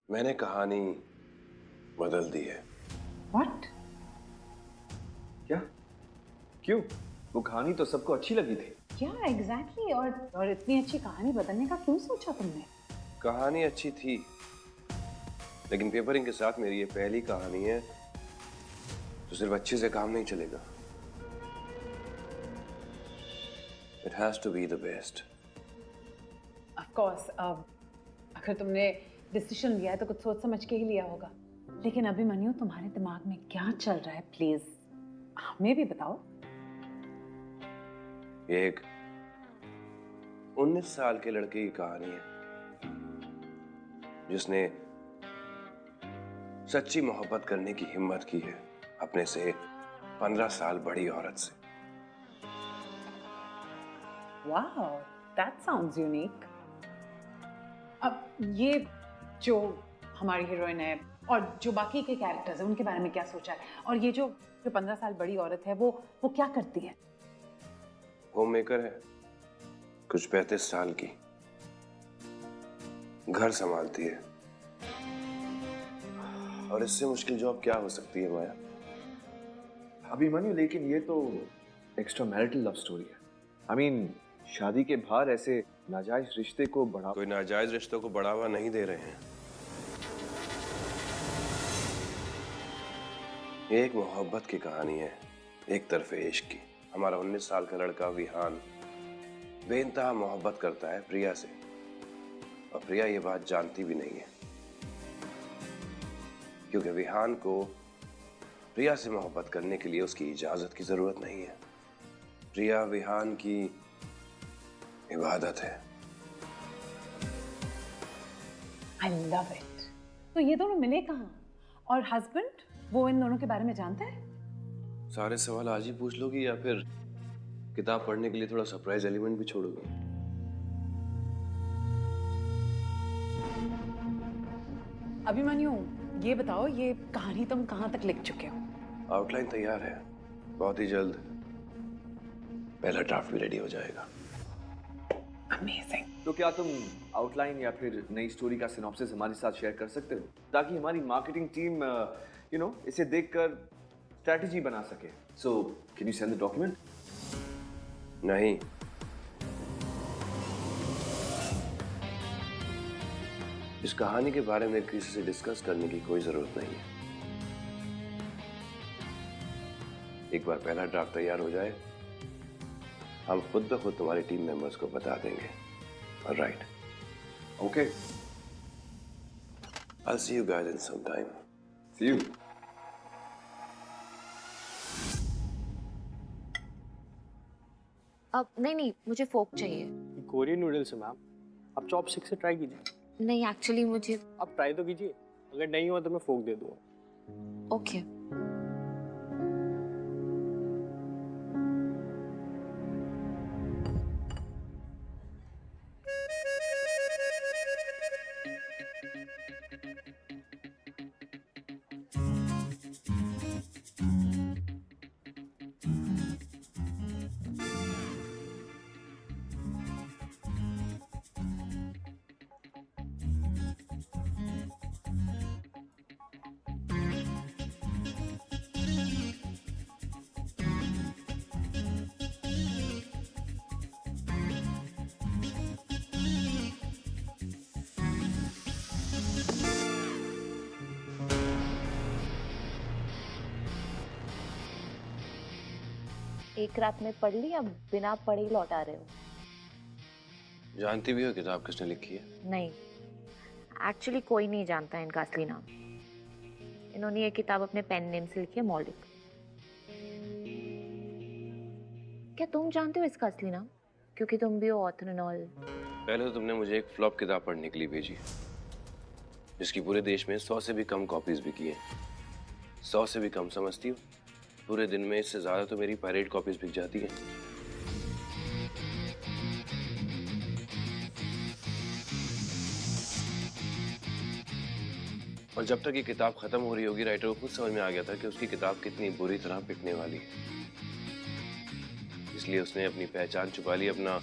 मैंने कहानी बदल दी है। What? क्या? क्यों? वो कहानी तो सबको अच्छी लगी थी। क्या एग्जैक्टली और इतनी अच्छी कहानी बदलने का क्यों सोचा तुमने? कहानी अच्छी थी, लेकिन पेपरिंग के साथ मेरी ये पहली कहानी है तो सिर्फ अच्छे से काम नहीं चलेगा। It has to be the best. Of course, अगर तुमने डिसीजन लिया है तो कुछ सोच समझ के ही लिया होगा। लेकिन अभिमन्यु, तुम्हारे दिमाग में क्या चल रहा है, प्लीज हमें भी बताओ। ये एक 19 साल के लड़के की कहानी है जिसने सच्ची मोहब्बत करने की हिम्मत की है अपने से 15 साल बड़ी औरत से। Wow, that sounds unique. अब ये जो हमारी हीरोइन है और जो बाकी के कैरेक्टर्स हैं उनके बारे में क्या सोचा है? और ये जो 15 साल बड़ी औरत है वो क्या करती है? होम मेकर है, कुछ 35 साल की, घर संभालती है। और इससे मुश्किल जॉब क्या हो सकती है माया? अभिमन्यु, लेकिन ये तो एक्स्ट्रा मैरिटल लव स्टोरी है। I mean, शादी के बाहर ऐसे नाजायज रिश्ते को बढ़ावा। कोई नाजायज रिश्तों को बढ़ावा नहीं दे रहे हैं। ये एक मोहब्बत की कहानी है, एक तरफे इश्क की। हमारा 19 साल का लड़का विहान बेइंतहा मोहब्बत करता है प्रिया से, और प्रिया ये बात जानती भी नहीं है, क्योंकि विहान को प्रिया से मोहब्बत करने के लिए उसकी इजाजत की जरूरत नहीं है। प्रिया विहान की इबादत है। I love it. तो ये दोनों मिले कहाँ? और हस्बैंड, वो इन दोनों के बारे में जानता है? सारे सवाल आज ही पूछ लोगी या फिर किताब पढ़ने के लिए थोड़ा सरप्राइज एलिमेंट भी छोड़ोगी? अभिमन्यु, ये बताओ, ये कहानी तुम कहाँ तक लिख चुके हो? आउटलाइन तैयार है, बहुत ही जल्द पहला ड्राफ्ट भी रेडी हो जाएगा। Amazing. तो क्या तुम आउटलाइन या फिर नई स्टोरी का सिनॉप्सिस हमारे साथ शेयर कर सकते हो, ताकि हमारी मार्केटिंग टीम इसे देखकर स्ट्रेटजी बना सके? So can you send the document? नहीं, इस कहानी के बारे में किसी से डिस्कस करने की कोई जरूरत नहीं है। एक बार पहला ड्राफ्ट तैयार हो जाए, हम खुद ब खुद तुम्हारी टीम मेंबर्स को बता देंगे। Alright? Okay, I'll see you guys in some time. See you. अब नहीं, मुझे फोक चाहिए। कोरियन नूडल्स है मैम, आप चॉपस्टिक से ट्राई कीजिए। नहीं, एक्चुअली मुझे। आप ट्राई तो कीजिए, अगर नहीं हुआ तो मैं फोक दे दूंगा। ओके। एक रात में पढ़ ली या बिना पढ़े ही लौटा रहे हो? जानती भी हो किताब किसने लिखी है? नहीं, एक्चुअली कोई नहीं जानता इनका असली नाम। इन्होंने ये किताब अपने पेन नेम से लिखी है, मौलिक। क्या तुम जानते हो इसका असली नाम? क्योंकि तुम भी हो ऑथर एंड ऑल। पहले तो तुमने मुझे एक फ्लॉप किताब पढ़ने के लिए भेजी, जिसकी पूरे देश में 100 से भी कम कॉपीज बिकी हैं। 100 से भी कम समझती हो? पूरे दिन में इससे ज्यादा तो मेरी पायरेट कॉपीज बिक जाती हैं। और जब तक ये किताब खत्म हो रही होगी, राइटर को खुद समझ में आ गया था कि उसकी किताब कितनी बुरी तरह बिकने वाली है। इसलिए उसने अपनी पहचान छुपा ली, अपना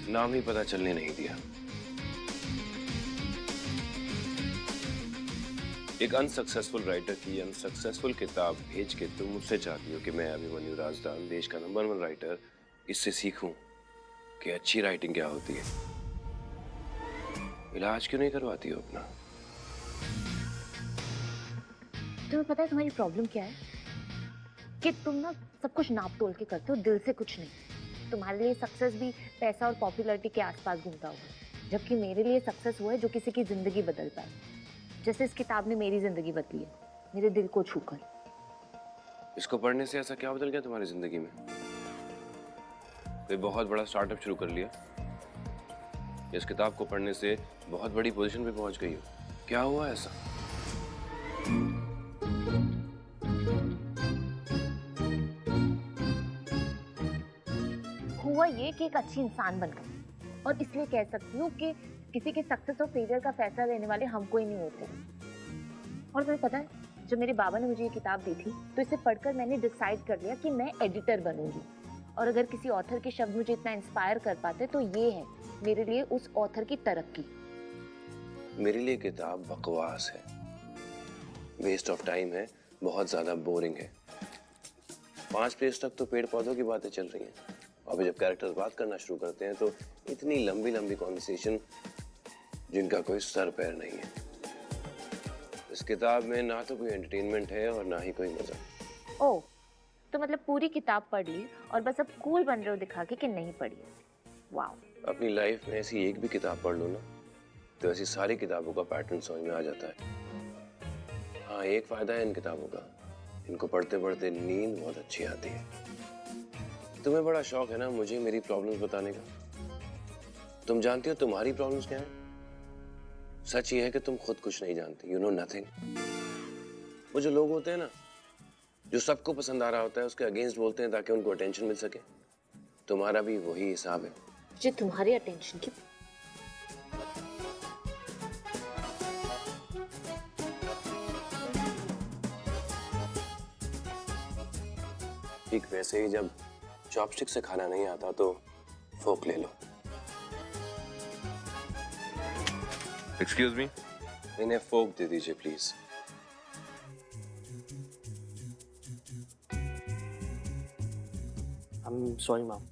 नाम ही पता चलने नहीं दिया। एक अनसक्सेसफुल राइटर की अनसक्सेसफुल किताब भेज के तुम मुझसे चाहती हो कि मैं अभिमन्यु राजदान, देश का नंबर 1 राइटर, इससे सीखूं कि अच्छी राइटिंग क्या होती है। इलाज क्यों नहीं करवाती हो अपना? तुम्हें पता है तुम्हारी प्रॉब्लम क्या है? कि तुम ना सब कुछ नाप तोल के करते हो, दिल से कुछ नहीं। तुम्हारे लिए सक्सेस भी पैसा और पॉपुलैरिटी के आसपास घूमता होगा, जबकि मेरे लिए सक्सेस वो है जो किसी की जिंदगी बदल पाए, जैसे इस किताब ने मेरी जिंदगी बदली है, मेरे दिल को छूकर। इसको पढ़ने से ऐसा क्या बदल गया तुम्हारी जिंदगी में? कोई बहुत बड़ा स्टार्टअप शुरू कर लिया? इस किताब को पढ़ने से बहुत बड़ी पोजीशन पे पहुंच गई हो? क्या हुआ ऐसा? हुआ ये कि एक अच्छी इंसान बन गई, और इसलिए कह सकती हूँ कि किसी के सक्सेस और फेलियर का फैसला लेने वाले हमको ही नहीं होते। और तुम्हें पता है, जब मेरे बाबा ने मुझे ये किताब दी थी तो इसे पढ़कर मैंने डिसाइड कर लिया कि मैं एडिटर बनूंगी, और अगर किसी ऑथर के शब्द मुझे इतना इंस्पायर कर पाते तो ये है मेरे लिए उस ऑथर की तरक्की। मेरे लिए किताब बकवास है, वेस्ट ऑफ टाइम है, बहुत ज्यादा बोरिंग है। 5 पेज तक तो पेड़ पौधों की बातें चल रही हैं, अभी जब कैरेक्टर्स बात करना शुरू करते हैं तो इतनी लंबी लंबी कॉन्वर्सेशन जिनका कोई सर पैर नहीं है। इस किताब में ना तो कोई एंटरटेनमेंट है और ना ही कोई मजा। ओह, तो मतलब पूरी किताब पढ़ ली और बस अब कूल बन रहे हो दिखा के कि नहीं पढ़ी। वाओ। अपनी लाइफ में ऐसी एक भी किताब पढ़ लो ना तो ऐसी सारी किताबों का पैटर्न समझ में आ जाता है। हाँ, एक फायदा है इन किताबों का, इनको पढ़ते पढ़ते नींद बहुत अच्छी आती है। तुम्हें बड़ा शौक है ना मुझे मेरी प्रॉब्लम्स बताने का। तुम जानती हो तुम्हारी प्रॉब्लम्स क्या है? सच ये है कि तुम खुद कुछ नहीं जानती, यू नो नथिंग। वो जो लोग होते हैं ना, जो सबको पसंद आ रहा होता है उसके अगेंस्ट बोलते हैं ताकि उनको अटेंशन मिल सके, तुम्हारा भी वही हिसाब है। मुझे तुम्हारी अटेंशन की ठीक वैसे ही जब चॉपस्टिक से खाना नहीं आता तो फोक ले लो। एक्सक्यूज मी, इन्हें फोक दे दीजिए प्लीज। I'm sorry ma'am.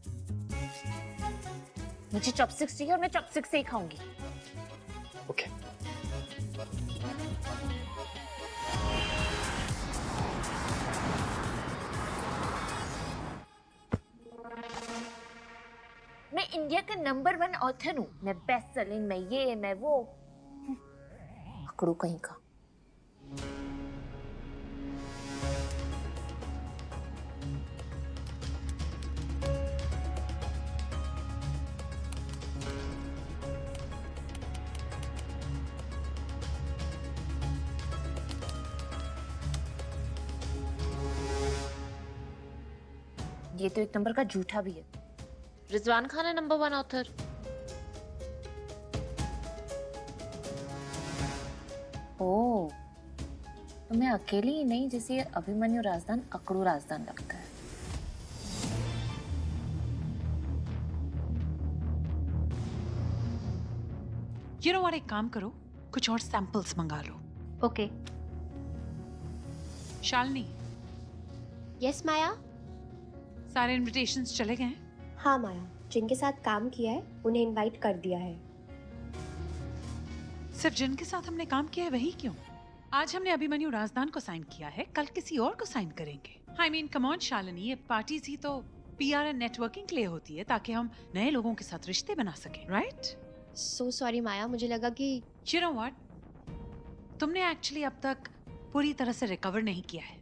मुझे चॉपस्टिक्स चाहिए और मैं चॉपस्टिक से ही खाऊंगी। ओके। मैं इंडिया का नंबर 1 ऑथर हूँ, मैं बेस्ट सेलिंग, मैं ये मैं वो। अकड़ू कहीं का। ये तो एक नंबर का झूठा भी है। रिजवान खान है नंबर 1 ऑथर। ओह, तो मैं अकेली ही नहीं जिसे अभिमन्यु राजदान अकड़ू राजदान लगता है। You know what, एक काम करो, कुछ और सैंपल्स मंगा लो। ओके। शालिनी, यस माया। सारे इनविटेशंस चले गए हैं? हाँ माया, जिनके साथ काम किया है उन्हें इनवाइट कर दिया है। सिर्फ जिनके साथ हमने काम किया है वही क्यों? आज हमने अभिमन्यु राजदान को साइन किया है, कल किसी और को साइन करेंगे। I mean come on Shalini, ये पार्टीज ही तो पीआर एंड नेटवर्किंग के लिए होती है ताकि हम नए लोगों के साथ रिश्ते बना सकें, राइट? सो सॉरी माया, मुझे लगा कि You know what? तुमने एक्चुअली अब तक पूरी तरह से रिकवर नहीं किया है,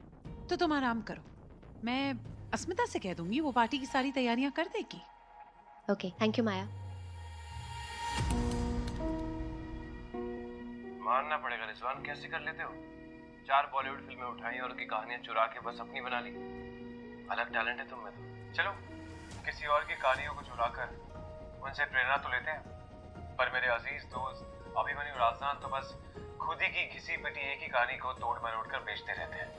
तो तुम आराम करो। मैं अस्मिता से कह दूंगी, वो पार्टी की सारी तैयारियां कर देगी। ओके, थैंक यू माया। मानना पड़ेगा रिजवान, कैसे कर लेते हो? 4 बॉलीवुड फिल्में उठाई और उनकी कहानियां चुरा के बस अपनी बना ली। अलग टैलेंट है तुम में तो। चलो किसी और की कहानियों को चुरा कर उनसे प्रेरणा तो लेते हैं, पर मेरे अजीज दोस्त अभिमन्यु राजदान तो बस खुद ही की घिसी पिटी एक ही कहानी को तोड़ मरोड़ कर बेचते रहते हैं।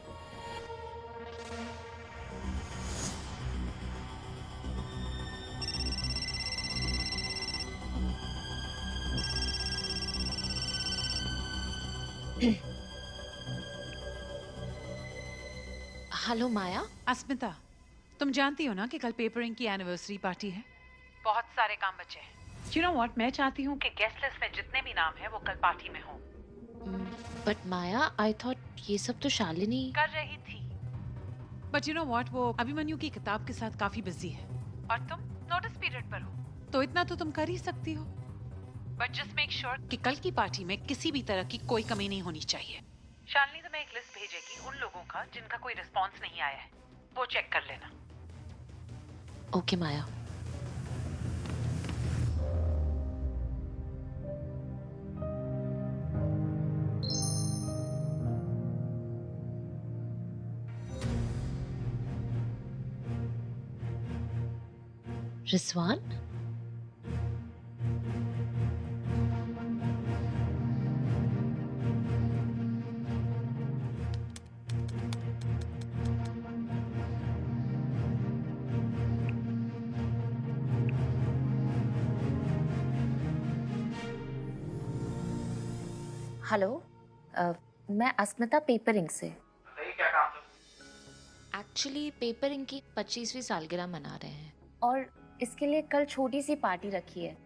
हेलो माया। अस्मिता, तुम जानती हो ना कि कल पेपरिंग की एनिवर्सरी पार्टी है। बहुत सारे काम बचे हैं। You know what? मैं चाहती हूँ कि गेस्ट लिस्ट में जितने भी नाम हैं वो कल पार्टी में हों। बट माया, आई थॉट ये सब तो शालिनी कर रही थी। But you know what? वो अभिमन्यु की किताब के साथ काफी बिजी है और तुम नोटिस पीरियड पर हो, तो इतना तो तुम कर ही सकती हो। But just make sure कि कल की पार्टी में किसी भी तरह की कोई कमी नहीं होनी चाहिए। शालिनी तुम्हें एक लिस्ट भेजेगी उन लोगों का जिनका कोई रिस्पॉन्स नहीं आया है, वो चेक कर लेना। ओके माया। रिजवान, हेलो, मैं अस्मिता पेपरिंग से। एक्चुअली पेपरिंग की 25वीं सालगिरह मना रहे हैं और इसके लिए कल छोटी सी पार्टी रखी है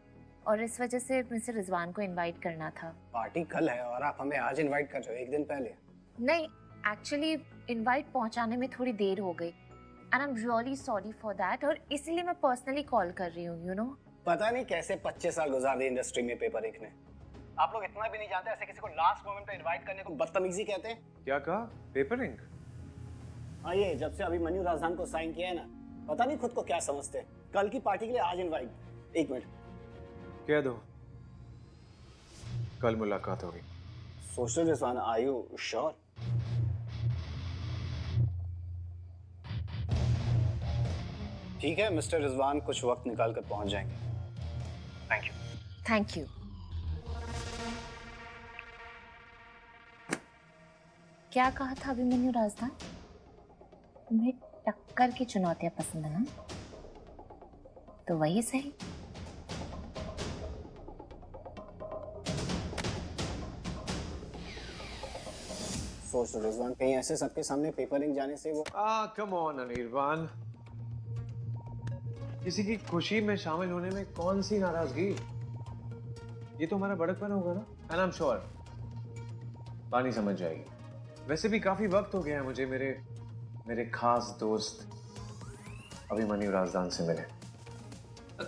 और इस वजह से मुझे रिजवान को इनवाइट करना था। पार्टी कल है और आप हमें आज इनवाइट कर रहे हो, एक दिन पहले। नहीं, एक्चुअली इनवाइट पहुंचाने में थोड़ी देर हो गई and I am really sorry for that, और इसीलिए मैं पर्सनली कॉल कर रही हूँ, यू नो। पता नहीं कैसे 25 साल गुजार दिए इंडस्ट्री में पेपर एक ने। आप लोग इतना भी नहीं जानते ऐसे किसी को लास्ट मोमेंट पे इनवाइट करने को बदतमीजी कहते हैं। क्या कहा? पेपरिंग? हाँ, ये जब से अभिमन्यु राजधान को साइन किया है ना, पता नहीं खुद को क्या समझते हैं। कल की पार्टी के लिए आज इनवाइट। एक मिनट कह दो, कल मुलाकात होगी। सोशल रिजवान, आर यू श्योर? ठीक है मिस्टर रिजवान, कुछ वक्त निकाल कर पहुंच जाएंगे। Thank you. Thank you. क्या कहा था अभिमन्यु राजधान? तुम्हें टक्कर की चुनौतियां पसंद है ना? तो वही सही। सोच रिजवान, कहीं ऐसे सबके सामने पेपरिंग जाने से वो कम ऑन अनिर्बान, किसी की खुशी में शामिल होने में कौन सी नाराजगी? ये तो हमारा बड़कपन होगा ना, एंड आई एम श्योर पानी समझ जाएगी। वैसे भी काफी वक्त हो गया है मुझे मेरे खास दोस्त अभिमन्यु राजधान से मिले।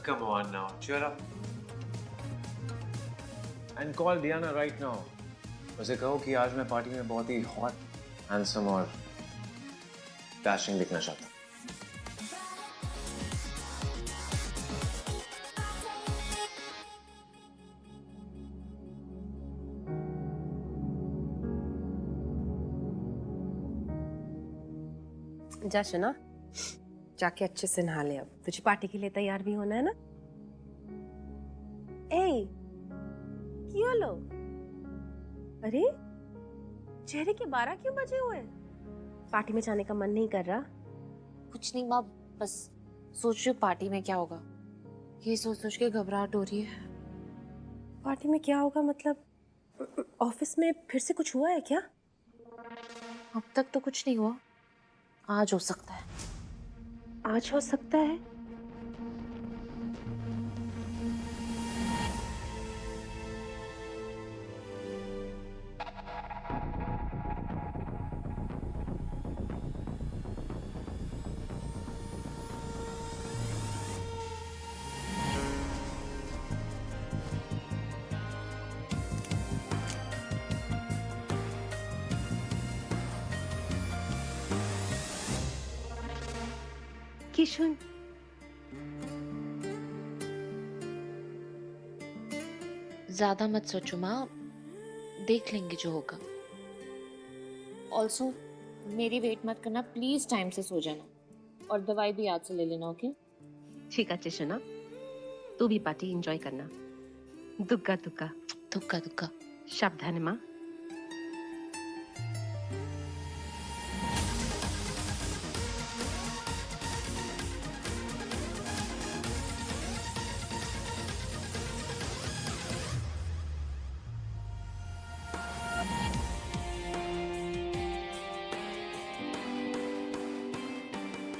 Come on now, cheer up and call Diana right now. उसे कहो कि आज मैं पार्टी में बहुत ही हॉट, हैंडसम और डैशिंग दिखना चाहता हूँ। जा शना, जाके अच्छे से नहा ले। अब तुझे पार्टी के लिए तैयार भी होना है ना। ए, क्यों लो? अरे चेहरे के 12 क्यों बजे हुए? पार्टी में जाने का मन नहीं कर रहा? कुछ नहीं माँ, बस सोच रही हूँ पार्टी में क्या होगा। ये सोच सोच के घबराहट हो रही है। पार्टी में क्या होगा मतलब? ऑफिस में फिर से कुछ हुआ है क्या? अब तक तो कुछ नहीं हुआ, आज हो सकता है। आज हो सकता है? किशन, ज्यादा मत सोचो माँ, देख लेंगे जो होगा। ऑल्सो मेरी वेट मत करना प्लीज, टाइम से सो जाना और दवाई भी याद से ले लेना, ओके? ठीक है शना, तू भी पार्टी एंजॉय करना। दुग्गा दुग्गा दुक्का दुक्का शब्द है माँ।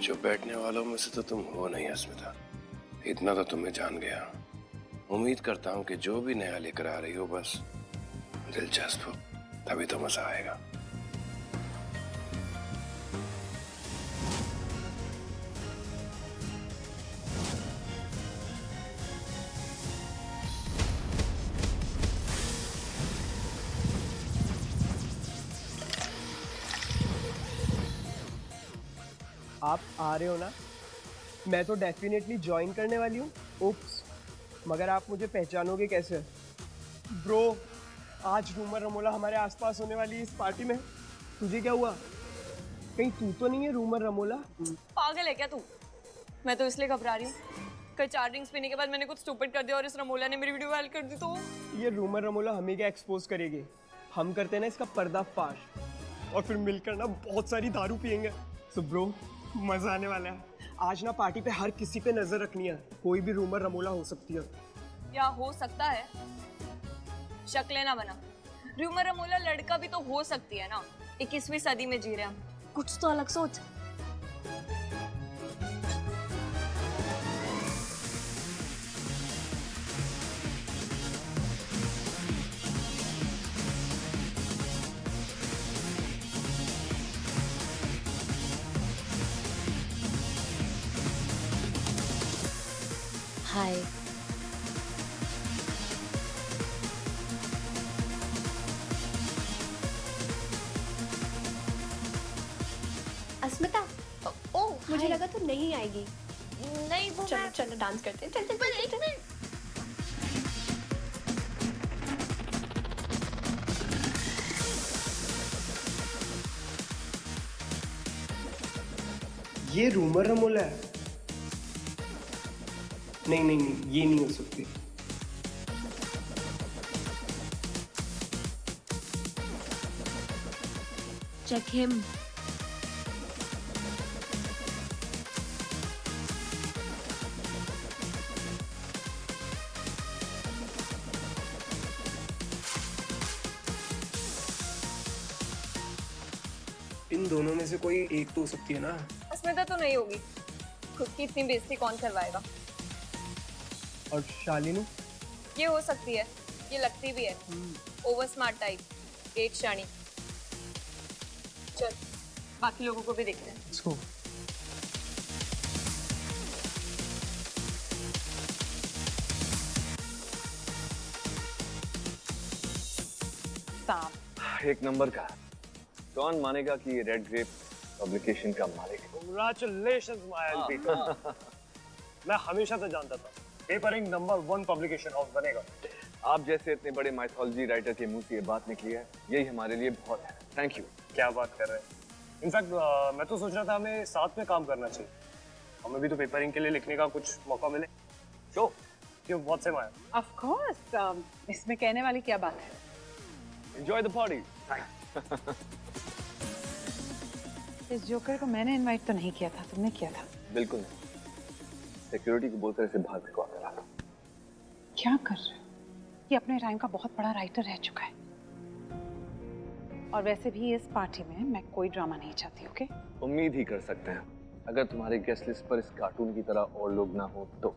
चुप बैठने वालों में से तो तुम हो नहीं अस्मिता, इतना तो तुम्हें जान गया। उम्मीद करता हूँ कि जो भी नया लेकर आ रही हो बस दिलचस्प हो, तभी तो मजा आएगा। आप आ रहे हो ना? मैं तो डेफिनेटली ज्वाइन करने वाली हूँ। उप्स, मगर आप मुझे पहचानोगे कैसे? ब्रो, आज रूमर रमोला हमारे आसपास होने वाली है इस पार्टी में। तुझे क्या हुआ? कहीं तू तो नहीं है रूमर रमोला? पागल है क्या तू? मैं तो इसलिए घबरा रही हूँ कल 4 ड्रिंक्स पीने के बाद मैंने कुछ स्टूपिड कर दिया और इस रमोला ने मेरी वीडियो वायरल कर दी तो। ये रूमर रमोला हमें क्या एक्सपोज करेगी? हम करते हैं ना इसका पर्दाफाश और फिर मिलकर ना बहुत सारी दारू पियेंगे। सो ब्रो, मजा आने वाला है। आज ना पार्टी पे हर किसी पे नजर रखनी है, कोई भी रूमर रमोला हो सकती है। या हो सकता है, शक लेना बना। रूमर रमोला लड़का भी तो हो सकती है ना, 21वीं सदी में जी रहे हम। कुछ तो अलग सोच। हाय। अस्मिता, ओ, मुझे लगा तू नहीं आएगी। नहीं वो चलो चलो डांस करते हैं। चल चल चल चल। ये रूमर रमोला है? नहीं नहीं नहीं, ये नहीं हो सकती। Check him. इन दोनों में से कोई एक तो हो सकती है ना? अस्मिता तो नहीं होगी, खुद की इतनी बेइज्जती कौन करवाएगा। और शालिनी? ये हो सकती है, ये लगती भी है ओवर स्मार्ट टाइप, एक शानी। चल बाकी लोगों को भी देखते हैं। Let's go. साफ एक नंबर का। कौन मानेगा कि ये रेड ग्रेप पब्लिकेशन का मालिक है? Congratulations, my LP. मैं हमेशा से जानता था पेपरिंग नंबर 1 पब्लिकेशन हाउस बनेगा। आप जैसे इतने बड़े माइथोलॉजी राइटर के मुंह से ये बात निकली है, यही हमारे लिए बहुत है। Thank you. क्या बात कर रहे हैं? इनफैक्ट मैं तो सोच रहा था हमें साथ में काम करना चाहिए। हमें भी तो पेपरिंग के लिए लिखने का कुछ मौका मिले। शो क्यों, बहुत से माया। ऑफ कोर्स, इसमें कहने वाली क्या बात है। Enjoy the party. इस जोकर को मैंने इनवाइट तो नहीं किया था, तुमने किया था। बिल्कुल नहीं, सिक्योरिटी को बोलकर इसे बाहर निकलवा कर रहा था। क्या कर रहे हो? ये अपने टाइम का बहुत बड़ा राइटर रह चुका है। और वैसे भी इस पार्टी में मैं कोई ड्रामा नहीं चाहती। ओके? उम्मीद ही कर सकते हैं, अगर तुम्हारी गेस्ट लिस्ट पर इस कार्टून की तरह और लोग ना हो तो।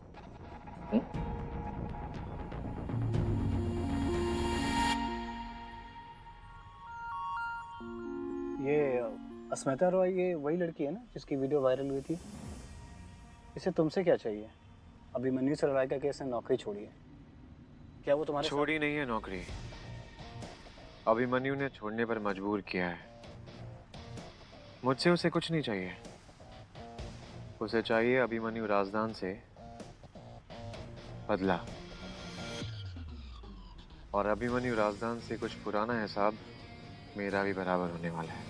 ये अस्मिता रॉय, ये वही लड़की है ना जिसकी वीडियो वायरल हुई थी? इसे तुमसे क्या चाहिए? अभिमन्यु सरवाई का केस ने नौकरी छोड़ी है, क्या वो तुम्हारे छोड़ी नहीं है नौकरी, अभिमन्यु ने छोड़ने पर मजबूर किया है। मुझसे उसे कुछ नहीं चाहिए, उसे चाहिए अभिमन्यु राजदान से बदला। और अभिमन्यु राजदान से कुछ पुराना हिसाब मेरा भी बराबर होने वाला है।